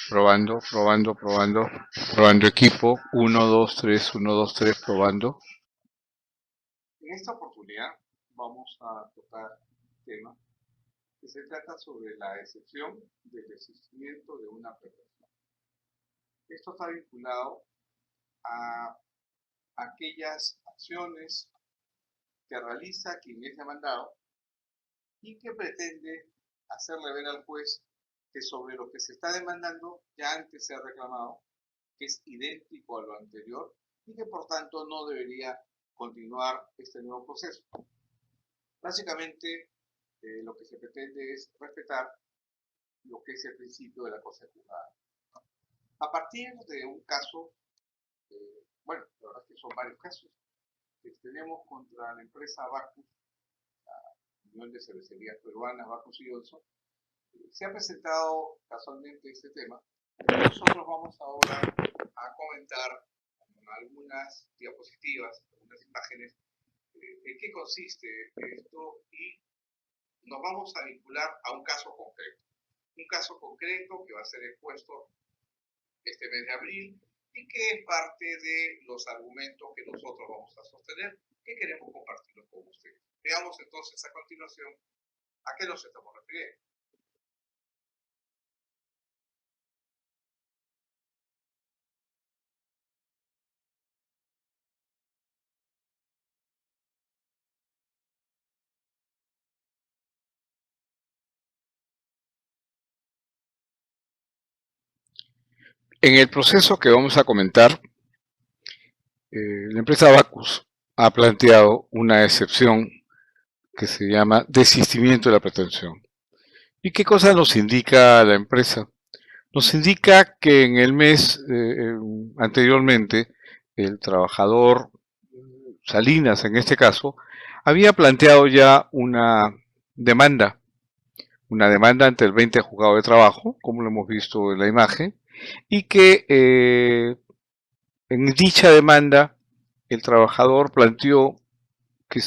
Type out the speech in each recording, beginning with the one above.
Probando, probando, probando. Probando equipo. 1, 2, 3, 1, 2, 3, probando. En esta oportunidad vamos a tocar un tema que se trata sobre la excepción del desistimiento de una pretensión. Esto está vinculado a aquellas acciones que realiza quien es demandado y que pretende hacerle ver al juez que sobre lo que se está demandando ya antes se ha reclamado, que es idéntico a lo anterior y que por tanto no debería continuar este nuevo proceso. Básicamente, lo que se pretende es respetar lo que es el principio de la cosa juzgada. A partir de un caso, bueno, la verdad es que son varios casos, que tenemos contra la empresa Bacus, la Unión de Cervecerías Peruanas, Bacus y Olson, se ha presentado casualmente este tema. Nosotros vamos ahora a comentar con algunas diapositivas, algunas imágenes, en qué consiste esto y nos vamos a vincular a un caso concreto. Un caso concreto que va a ser expuesto este mes de abril y que es parte de los argumentos que nosotros vamos a sostener, que queremos compartirlos con ustedes. Veamos entonces a continuación a qué nos estamos refiriendo. En el proceso que vamos a comentar, la empresa Bacus ha planteado una excepción que se llama desistimiento de la pretensión. ¿Y qué cosa nos indica la empresa? Nos indica que en el mes anteriormente, el trabajador Salinas, en este caso, había planteado ya una demanda ante el 20 juzgado de trabajo, como lo hemos visto en la imagen, y que en dicha demanda el trabajador planteó que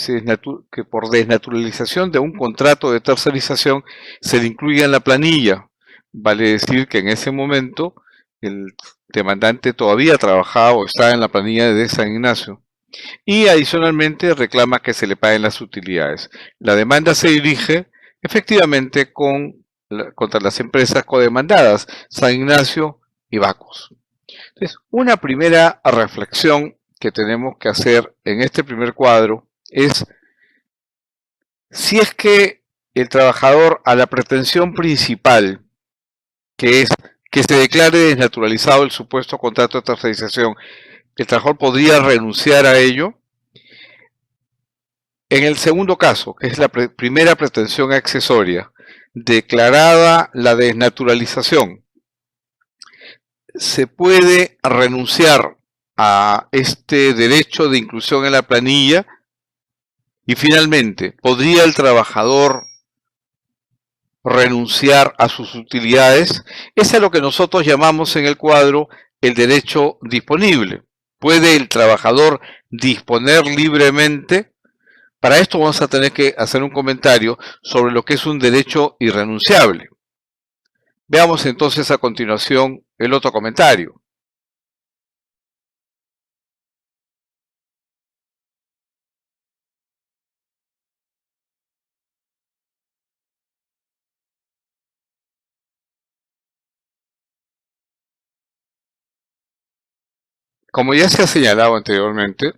por desnaturalización de un contrato de tercerización se le incluya en la planilla. Vale decir que en ese momento el demandante todavía trabajaba o estaba en la planilla de San Ignacio. Y adicionalmente reclama que se le paguen las utilidades. La demanda se dirige efectivamente contra las empresas codemandadas, San Ignacio y Bacus. Entonces, una primera reflexión que tenemos que hacer en este primer cuadro es si es que el trabajador a la pretensión principal, que es que se declare desnaturalizado el supuesto contrato de tercerización, el trabajador podría renunciar a ello. En el segundo caso, que es la primera pretensión accesoria, declarada la desnaturalización, se puede renunciar a este derecho de inclusión en la planilla y finalmente, ¿podría el trabajador renunciar a sus utilidades? Ese es lo que nosotros llamamos en el cuadro el derecho disponible. ¿Puede el trabajador disponer libremente? Para esto vamos a tener que hacer un comentario sobre lo que es un derecho irrenunciable. Veamos entonces a continuación el otro comentario. Como ya se ha señalado anteriormente,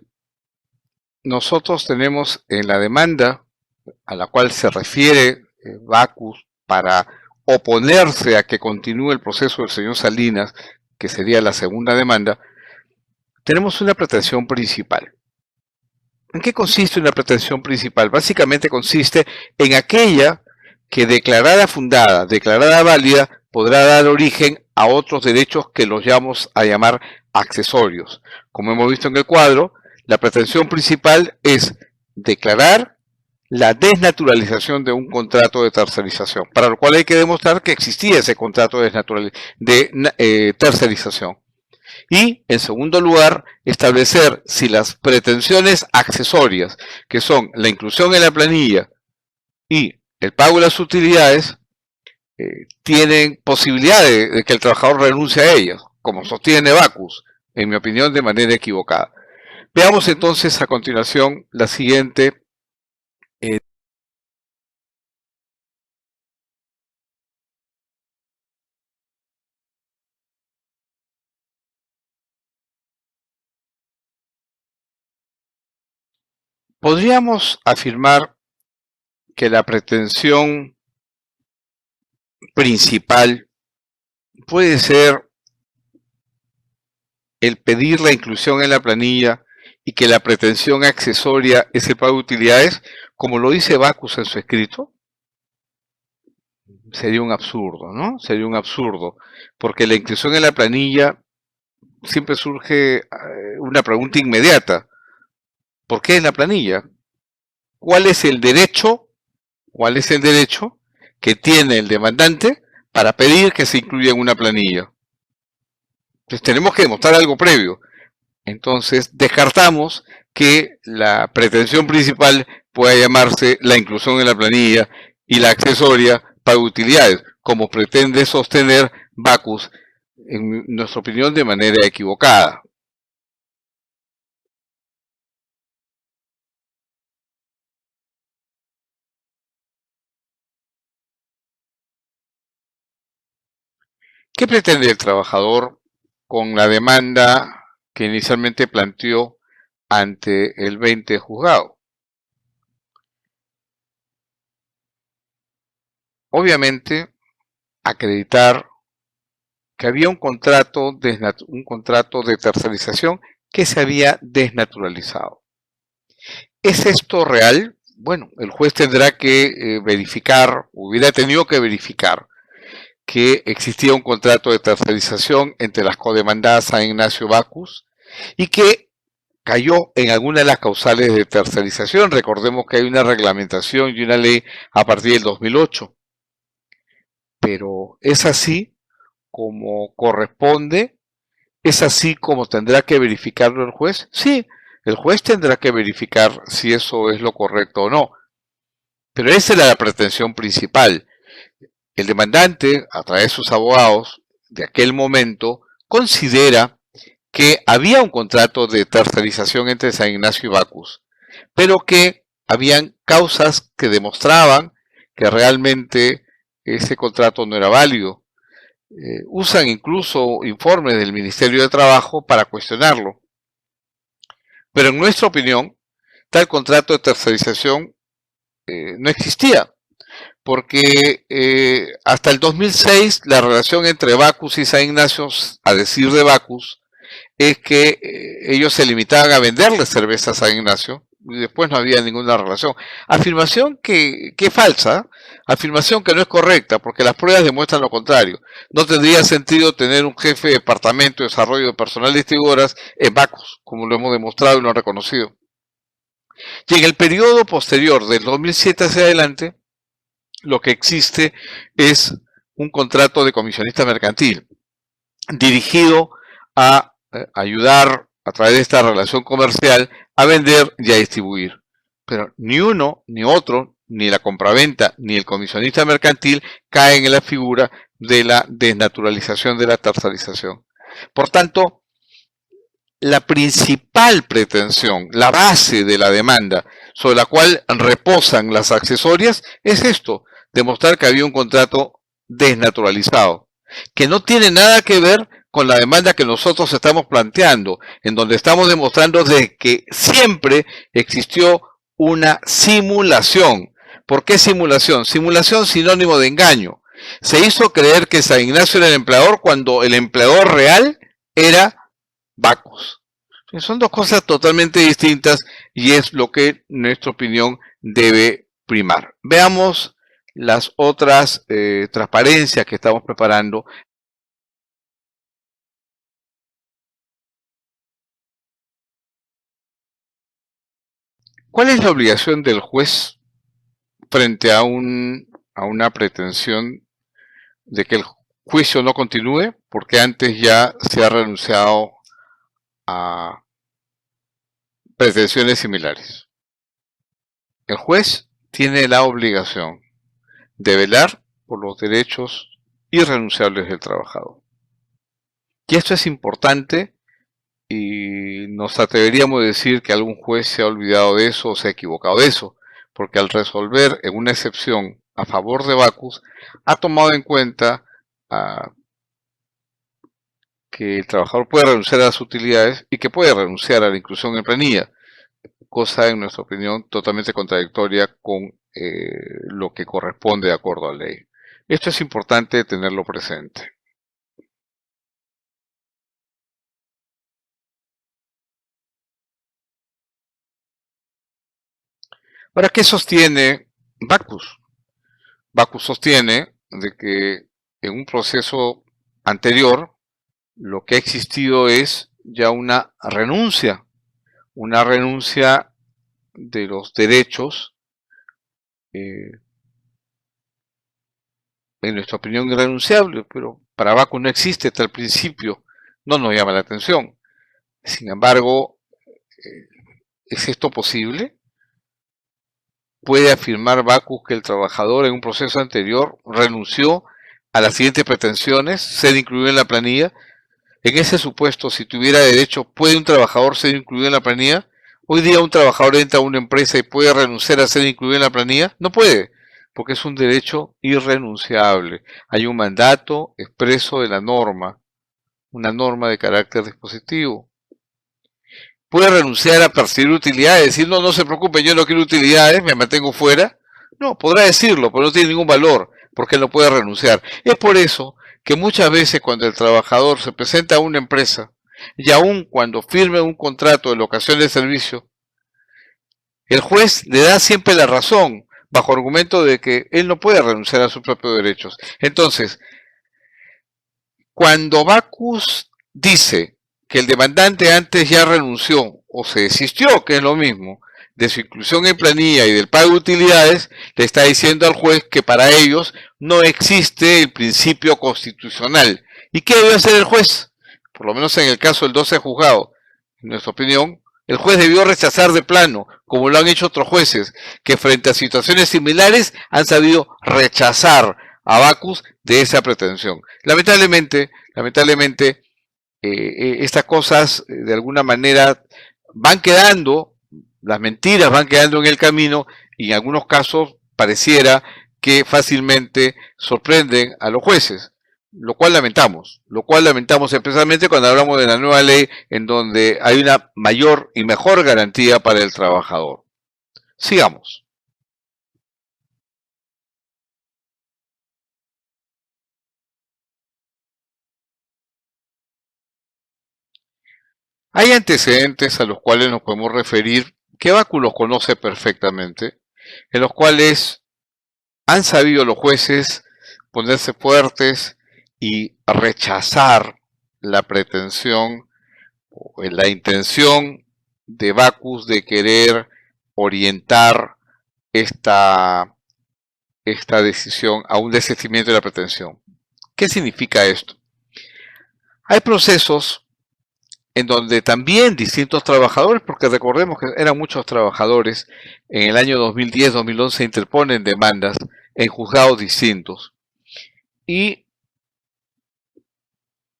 nosotros tenemos en la demanda a la cual se refiere Bacus para oponerse a que continúe el proceso del señor Salinas, que sería la segunda demanda, tenemos una pretensión principal. ¿En qué consiste una pretensión principal? Básicamente consiste en aquella que declarada fundada, declarada válida, podrá dar origen a otros derechos que los vamos a llamar accesorios. Como hemos visto en el cuadro, la pretensión principal es declarar la desnaturalización de un contrato de tercerización, para lo cual hay que demostrar que existía ese contrato de tercerización. Y, en segundo lugar, establecer si las pretensiones accesorias, que son la inclusión en la planilla y el pago de las utilidades, tienen posibilidad de que el trabajador renuncie a ellas, como sostiene Backus, en mi opinión, de manera equivocada. Veamos entonces a continuación la siguiente. Podríamos afirmar que la pretensión principal puede ser el pedir la inclusión en la planilla y que la pretensión accesoria es el pago de utilidades, como lo dice Backus en su escrito. Sería un absurdo, ¿no? Sería un absurdo, porque la inclusión en la planilla siempre surge una pregunta inmediata. ¿Por qué en la planilla? ¿Cuál es el derecho? ¿Cuál es el derecho que tiene el demandante para pedir que se incluya en una planilla? Entonces tenemos que demostrar algo previo. Entonces descartamos que la pretensión principal pueda llamarse la inclusión en la planilla y la accesoria pago de utilidades, como pretende sostener Backus, en nuestra opinión, de manera equivocada. ¿Qué pretende el trabajador con la demanda que inicialmente planteó ante el 20 juzgado? Obviamente, acreditar que había un contrato de tercerización que se había desnaturalizado. ¿Es esto real? Bueno, el juez tendrá que verificar, hubiera tenido que verificar que existía un contrato de tercerización entre las codemandadas San Ignacio Backus y que cayó en alguna de las causales de tercerización. Recordemos que hay una reglamentación y una ley a partir del 2008. Pero es así como corresponde, es así como tendrá que verificarlo el juez. Sí, el juez tendrá que verificar si eso es lo correcto o no. Pero esa era la pretensión principal. El demandante, a través de sus abogados de aquel momento, considera que había un contrato de tercerización entre San Ignacio y Backus, pero que habían causas que demostraban que realmente ese contrato no era válido. Usan incluso informes del Ministerio de Trabajo para cuestionarlo. Pero en nuestra opinión, tal contrato de tercerización no existía, porque hasta el 2006 la relación entre Backus y San Ignacio, a decir de Backus, es que ellos se limitaban a venderle cerveza a San Ignacio y después no había ninguna relación. Afirmación que es falsa, afirmación que no es correcta, porque las pruebas demuestran lo contrario. No tendría sentido tener un jefe de departamento de desarrollo de personal distribuidoras en Backus, como lo hemos demostrado y lo han reconocido. Y en el periodo posterior, del 2007 hacia adelante, lo que existe es un contrato de comisionista mercantil dirigido a ayudar a través de esta relación comercial a vender y a distribuir. Pero ni uno ni otro, ni la compraventa ni el comisionista mercantil caen en la figura de la desnaturalización de la tercerización. Por tanto, la principal pretensión, la base de la demanda sobre la cual reposan las accesorias es esto, demostrar que había un contrato desnaturalizado, que no tiene nada que ver con la demanda que nosotros estamos planteando, en donde estamos demostrando de que siempre existió una simulación. ¿Por qué simulación? Simulación sinónimo de engaño. Se hizo creer que San Ignacio era el empleador cuando el empleador real era Backus. Son dos cosas totalmente distintas y es lo que, en nuestra opinión, debe primar. Veamos las otras transparencias que estamos preparando. ¿Cuál es la obligación del juez frente a una pretensión de que el juicio no continúe? Porque antes ya se ha renunciado a pretensiones similares. El juez tiene la obligación de velar por los derechos irrenunciables del trabajador. Y esto es importante y nos atreveríamos a decir que algún juez se ha olvidado de eso o se ha equivocado de eso, porque al resolver en una excepción a favor de Bacus, ha tomado en cuenta que el trabajador puede renunciar a las utilidades y que puede renunciar a la inclusión en planilla, cosa en nuestra opinión totalmente contradictoria con lo que corresponde de acuerdo a la ley. Esto es importante tenerlo presente. Ahora, ¿qué sostiene Bacus? Bacus sostiene de que en un proceso anterior lo que ha existido es ya una renuncia de los derechos, en nuestra opinión irrenunciable, pero para Bacus no existe tal principio, no nos llama la atención. Sin embargo, ¿es esto posible? ¿Puede afirmar Bacus que el trabajador en un proceso anterior renunció a las siguientes pretensiones, ser incluido en la planilla? En ese supuesto, si tuviera derecho, ¿puede un trabajador ser incluido en la planilla? Hoy día un trabajador entra a una empresa y puede renunciar a ser incluido en la planilla. No puede, porque es un derecho irrenunciable. Hay un mandato expreso de la norma, una norma de carácter dispositivo. ¿Puede renunciar a percibir utilidades? Decir, no, no se preocupe, yo no quiero utilidades, me mantengo fuera. No, podrá decirlo, pero no tiene ningún valor, porque él no puede renunciar. Es por eso que muchas veces cuando el trabajador se presenta a una empresa, y aun cuando firme un contrato de locación de servicio, el juez le da siempre la razón, bajo argumento de que él no puede renunciar a sus propios derechos. Entonces, cuando Bacus dice que el demandante antes ya renunció o se desistió, que es lo mismo, de su inclusión en planilla y del pago de utilidades, le está diciendo al juez que para ellos no existe el principio constitucional. ¿Y qué debe hacer el juez? Por lo menos en el caso del 12 juzgado, en nuestra opinión, el juez debió rechazar de plano, como lo han hecho otros jueces, que frente a situaciones similares han sabido rechazar a Bacus de esa pretensión. Lamentablemente, estas cosas de alguna manera van quedando, las mentiras van quedando en el camino y en algunos casos pareciera que fácilmente sorprenden a los jueces, lo cual lamentamos especialmente cuando hablamos de la nueva ley en donde hay una mayor y mejor garantía para el trabajador. Sigamos. Hay antecedentes a los cuales nos podemos referir, que Bacus los conoce perfectamente, en los cuales han sabido los jueces ponerse fuertes y rechazar la pretensión o la intención de Bacus de querer orientar esta decisión a un desistimiento de la pretensión. ¿Qué significa esto? Hay procesos en donde también distintos trabajadores, porque recordemos que eran muchos trabajadores, en el año 2010-2011 interponen demandas en juzgados distintos. ¿Y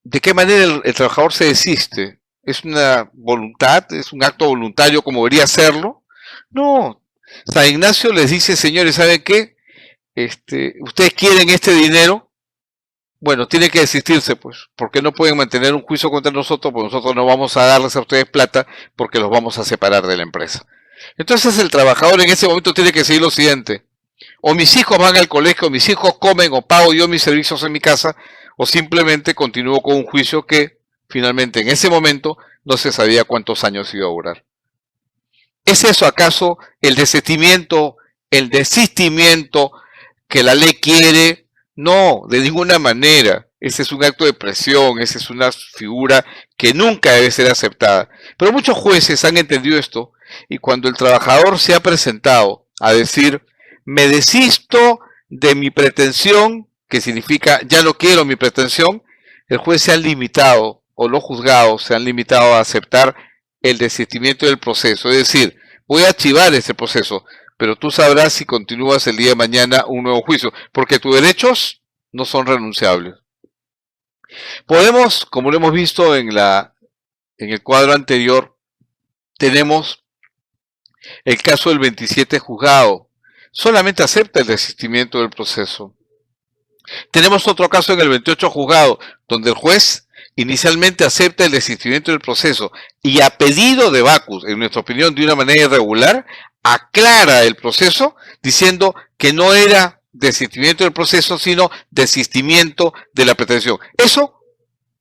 de qué manera el trabajador se desiste? ¿Es una voluntad? ¿Es un acto voluntario como debería serlo? No. San Ignacio les dice, señores, ¿saben qué? Ustedes quieren este dinero, bueno, tiene que desistirse, pues, porque no pueden mantener un juicio contra nosotros, porque nosotros no vamos a darles a ustedes plata porque los vamos a separar de la empresa. Entonces el trabajador en ese momento tiene que decidir lo siguiente: o mis hijos van al colegio, o mis hijos comen, o pago yo mis servicios en mi casa, o simplemente continúo con un juicio que finalmente en ese momento no se sabía cuántos años iba a durar. ¿Es eso acaso el desistimiento que la ley quiere? No, de ninguna manera. Ese es un acto de presión, esa es una figura que nunca debe ser aceptada. Pero muchos jueces han entendido esto y cuando el trabajador se ha presentado a decir, me desisto de mi pretensión, que significa ya no quiero mi pretensión, el juez se ha limitado, o los juzgados se han limitado a aceptar el desistimiento del proceso. Es decir, voy a archivar este proceso, pero tú sabrás si continúas el día de mañana un nuevo juicio, porque tus derechos no son renunciables. Podemos, como lo hemos visto en el cuadro anterior, tenemos el caso del 27 juzgado. Solamente acepta el desistimiento del proceso. Tenemos otro caso en el 28 juzgado, donde el juez inicialmente acepta el desistimiento del proceso y a pedido de Backus, en nuestra opinión de una manera irregular, aclara el proceso diciendo que no era desistimiento del proceso, sino desistimiento de la pretensión. Eso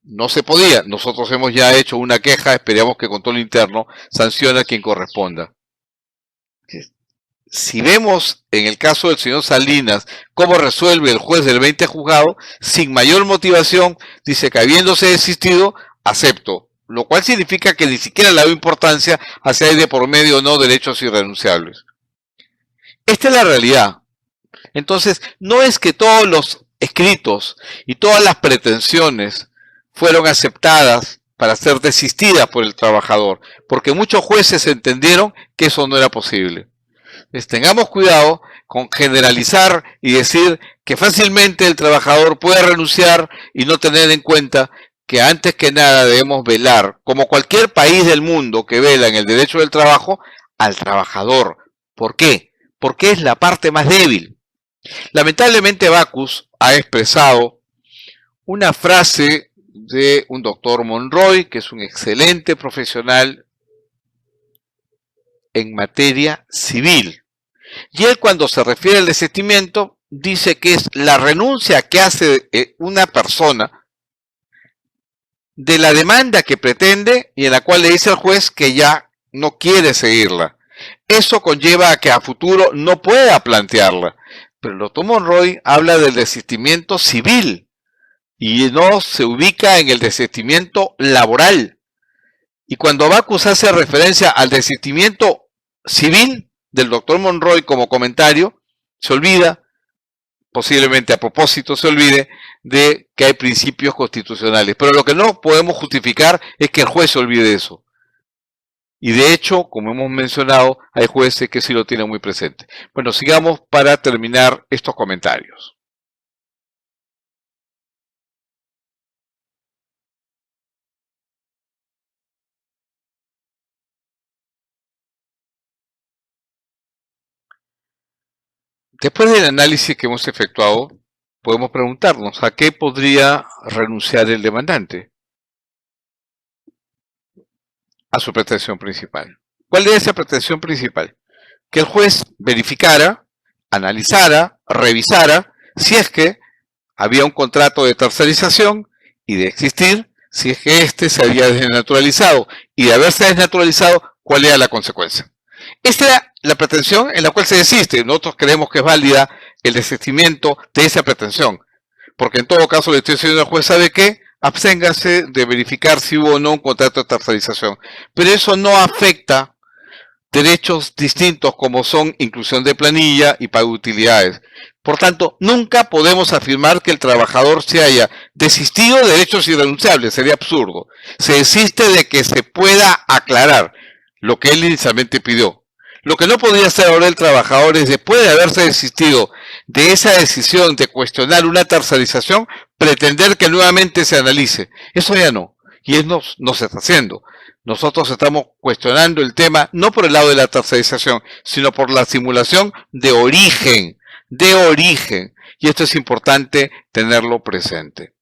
no se podía. Nosotros hemos ya hecho una queja, esperamos que control interno sancione a quien corresponda. Si vemos en el caso del señor Salinas cómo resuelve el juez del 20 juzgado, sin mayor motivación, dice que habiéndose desistido, acepto, lo cual significa que ni siquiera le da importancia a si hay de por medio o no derechos irrenunciables. Esta es la realidad. Entonces, no es que todos los escritos y todas las pretensiones fueron aceptadas para ser desistidas por el trabajador, porque muchos jueces entendieron que eso no era posible. Tengamos cuidado con generalizar y decir que fácilmente el trabajador puede renunciar y no tener en cuenta que antes que nada debemos velar, como cualquier país del mundo que vela en el derecho del trabajo, al trabajador. ¿Por qué? Porque es la parte más débil. Lamentablemente Backus ha expresado una frase de un doctor Monroy, que es un excelente profesional en materia civil. Y él, cuando se refiere al desistimiento, dice que es la renuncia que hace una persona de la demanda que pretende y en la cual le dice al juez que ya no quiere seguirla. Eso conlleva a que a futuro no pueda plantearla. Pero el doctor Monroy habla del desistimiento civil y no se ubica en el desistimiento laboral. Y cuando Backus hace referencia al desistimiento civil del doctor Monroy como comentario, se olvida, posiblemente a propósito se olvide, de que hay principios constitucionales. Pero lo que no podemos justificar es que el juez se olvide eso. Y de hecho, como hemos mencionado, hay jueces que sí lo tienen muy presente. Bueno, sigamos para terminar estos comentarios. Después del análisis que hemos efectuado, podemos preguntarnos a qué podría renunciar el demandante. A su pretensión principal. ¿Cuál es esa pretensión principal? Que el juez verificara, analizara, revisara si es que había un contrato de tercerización y de existir, si es que éste se había desnaturalizado y de haberse desnaturalizado, cuál era la consecuencia. Esta era la pretensión en la cual se desiste. Nosotros creemos que es válida el desistimiento de esa pretensión, porque en todo caso le estoy diciendo al juez, ¿sabe qué? Absténgase de verificar si hubo o no un contrato de tercerización. Pero eso no afecta derechos distintos como son inclusión de planilla y pago de utilidades. Por tanto, nunca podemos afirmar que el trabajador se haya desistido de derechos irrenunciables, sería absurdo. Se desiste de que se pueda aclarar lo que él inicialmente pidió. Lo que no podría hacer ahora el trabajador es, después de haberse desistido de esa decisión de cuestionar una tercerización, pretender que nuevamente se analice. Eso ya no. Y eso no se está haciendo. Nosotros estamos cuestionando el tema no por el lado de la tercerización, sino por la simulación de origen. De origen. Y esto es importante tenerlo presente.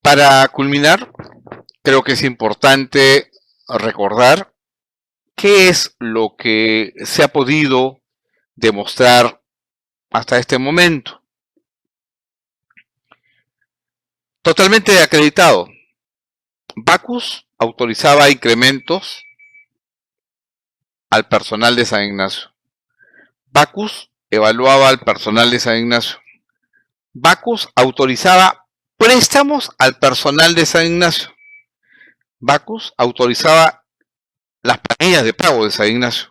Para culminar, creo que es importante recordar qué es lo que se ha podido demostrar hasta este momento. Totalmente acreditado. Bacus autorizaba incrementos al personal de San Ignacio. Bacus evaluaba al personal de San Ignacio. Bacus autorizaba préstamos al personal de San Ignacio. Bacus autorizaba las planillas de pago de San Ignacio.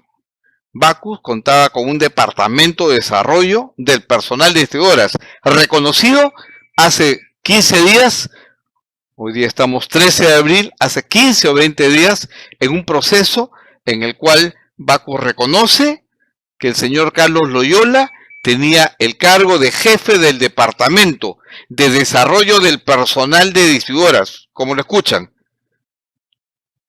Bacus contaba con un departamento de desarrollo del personal de distribuidoras, reconocido hace 15 días, hoy día estamos 13 de abril, hace 15 o 20 días, en un proceso en el cual Bacus reconoce que el señor Carlos Loyola tenía el cargo de jefe del departamento de desarrollo del personal de distribuidoras, como lo escuchan.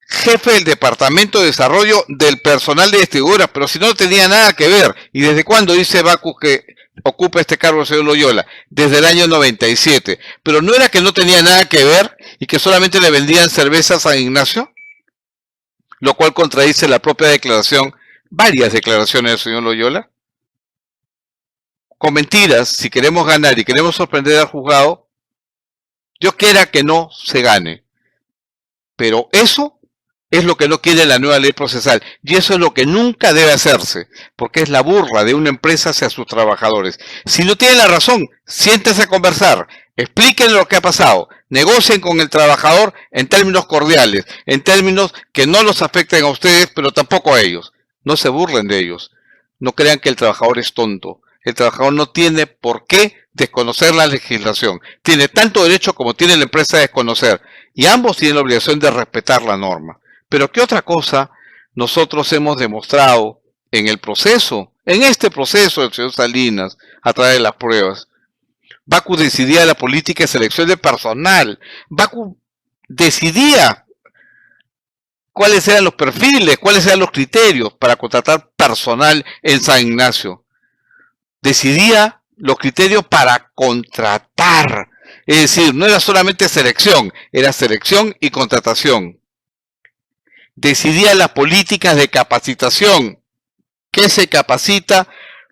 Jefe del departamento de desarrollo del personal de distribuidoras, pero si no tenía nada que ver. ¿Y desde cuándo dice Bacus que ocupa este cargo el señor Loyola? Desde el año 97. Pero no era que no tenía nada que ver y que solamente le vendían cerveza a San Ignacio, lo cual contradice la propia declaración, varias declaraciones del señor Loyola. Con mentiras, si queremos ganar y queremos sorprender al juzgado, Dios quiera que no se gane. Pero eso es lo que no quiere la nueva ley procesal. Y eso es lo que nunca debe hacerse, porque es la burla de una empresa hacia sus trabajadores. Si no tienen la razón, siéntense a conversar, expliquen lo que ha pasado, negocien con el trabajador en términos cordiales, en términos que no los afecten a ustedes, pero tampoco a ellos. No se burlen de ellos. No crean que el trabajador es tonto. El trabajador no tiene por qué desconocer la legislación. Tiene tanto derecho como tiene la empresa a desconocer. Y ambos tienen la obligación de respetar la norma. Pero ¿qué otra cosa nosotros hemos demostrado en el proceso, en este proceso del señor Salinas, a través de las pruebas? Bacus decidía la política de selección de personal. Bacus decidía cuáles eran los perfiles, cuáles eran los criterios para contratar personal en San Ignacio. Decidía los criterios para contratar. Es decir, no era solamente selección, era selección y contratación. Decidía las políticas de capacitación, qué se capacita,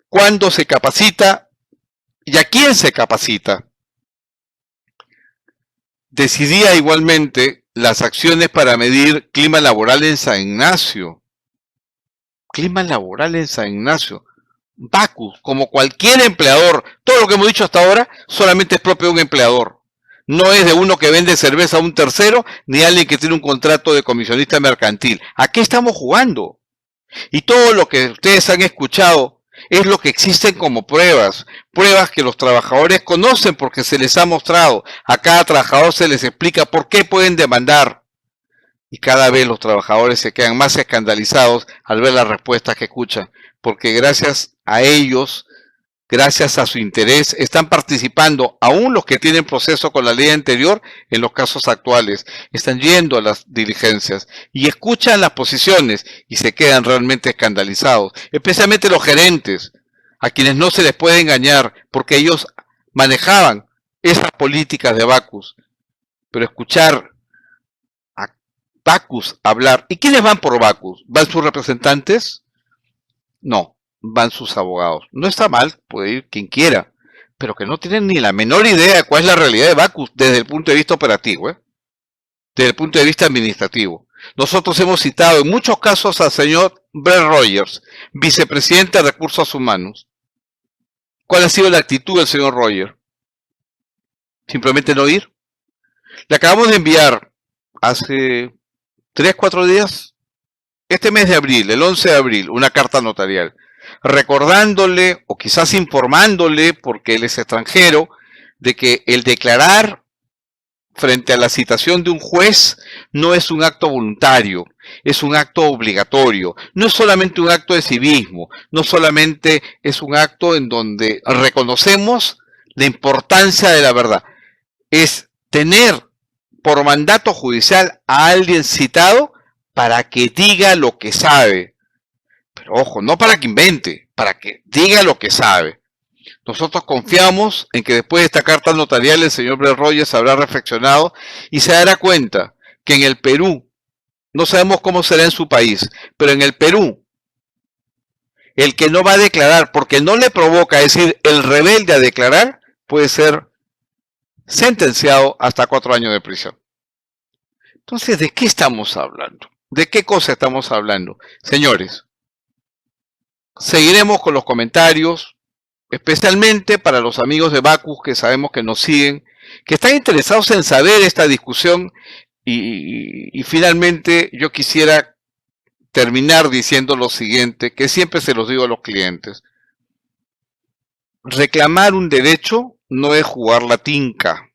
cuándo se capacita y a quién se capacita. Decidía igualmente las acciones para medir clima laboral en San Ignacio. Clima laboral en San Ignacio. Bacus, como cualquier empleador, todo lo que hemos dicho hasta ahora solamente es propio de un empleador. No es de uno que vende cerveza a un tercero, ni alguien que tiene un contrato de comisionista mercantil. ¿A qué estamos jugando? Y todo lo que ustedes han escuchado es lo que existen como pruebas. Pruebas que los trabajadores conocen porque se les ha mostrado. A cada trabajador se les explica por qué pueden demandar. Y cada vez los trabajadores se quedan más escandalizados al ver las respuestas que escuchan. Porque gracias a ellos, gracias a su interés, están participando, aún los que tienen proceso con la ley anterior, en los casos actuales. Están yendo a las diligencias y escuchan las posiciones y se quedan realmente escandalizados. Especialmente los gerentes, a quienes no se les puede engañar, porque ellos manejaban esas políticas de Bacus. Pero escuchar a Bacus hablar, ¿y quiénes van por Bacus? ¿Van sus representantes? No. Van sus abogados. No está mal, puede ir quien quiera, pero que no tienen ni la menor idea de cuál es la realidad de Bacus desde el punto de vista operativo, desde el punto de vista administrativo. Nosotros hemos citado en muchos casos al señor Brett Rogers, vicepresidente de Recursos Humanos. ¿Cuál ha sido la actitud del señor Rogers? Simplemente no ir. Le acabamos de enviar hace 3-4 días, este mes de abril, el 11 de abril, una carta notarial, recordándole o quizás informándole, porque él es extranjero, de que el declarar frente a la citación de un juez no es un acto voluntario, es un acto obligatorio. No es solamente un acto de civismo, no solamente es un acto en donde reconocemos la importancia de la verdad. Es tener por mandato judicial a alguien citado para que diga lo que sabe. Pero ojo, no para que invente, para que diga lo que sabe. Nosotros confiamos en que después de esta carta notarial el señor Brett Rogers habrá reflexionado y se dará cuenta que en el Perú, no sabemos cómo será en su país, pero en el Perú, el que no va a declarar porque no le provoca, es decir, el rebelde a declarar, puede ser sentenciado hasta 4 años de prisión. Entonces, ¿de qué estamos hablando? ¿De qué cosa estamos hablando? Señores, seguiremos con los comentarios, especialmente para los amigos de Bacus que sabemos que nos siguen, que están interesados en saber esta discusión y finalmente yo quisiera terminar diciendo lo siguiente, que siempre se los digo a los clientes. Reclamar un derecho no es jugar la tinca,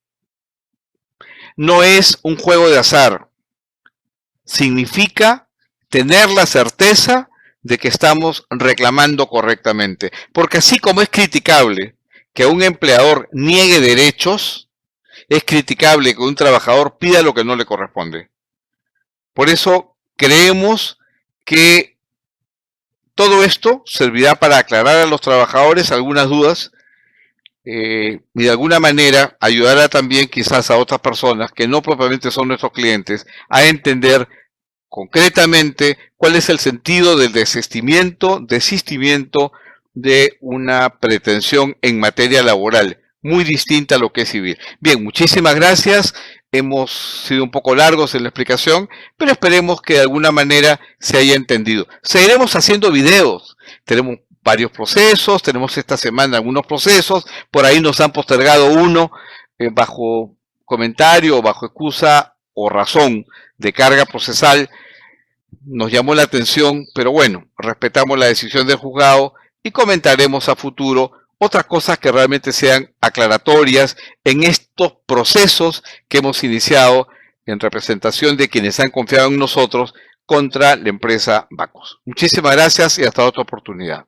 no es un juego de azar, significa tener la certeza de que estamos reclamando correctamente. Porque así como es criticable que un empleador niegue derechos, es criticable que un trabajador pida lo que no le corresponde. Por eso creemos que todo esto servirá para aclarar a los trabajadores algunas dudas y de alguna manera ayudará también quizás a otras personas que no propiamente son nuestros clientes a entender concretamente cuál es el sentido del desistimiento de una pretensión en materia laboral, muy distinta a lo que es civil. Bien, muchísimas gracias. Hemos sido un poco largos en la explicación, pero esperemos que de alguna manera se haya entendido. Seguiremos haciendo videos. Tenemos varios procesos, tenemos esta semana algunos procesos, por ahí nos han postergado uno bajo comentario, bajo excusa o razón de carga procesal. Nos llamó la atención, pero bueno, respetamos la decisión del juzgado y comentaremos a futuro otras cosas que realmente sean aclaratorias en estos procesos que hemos iniciado en representación de quienes han confiado en nosotros contra la empresa Bacus. Muchísimas gracias y hasta otra oportunidad.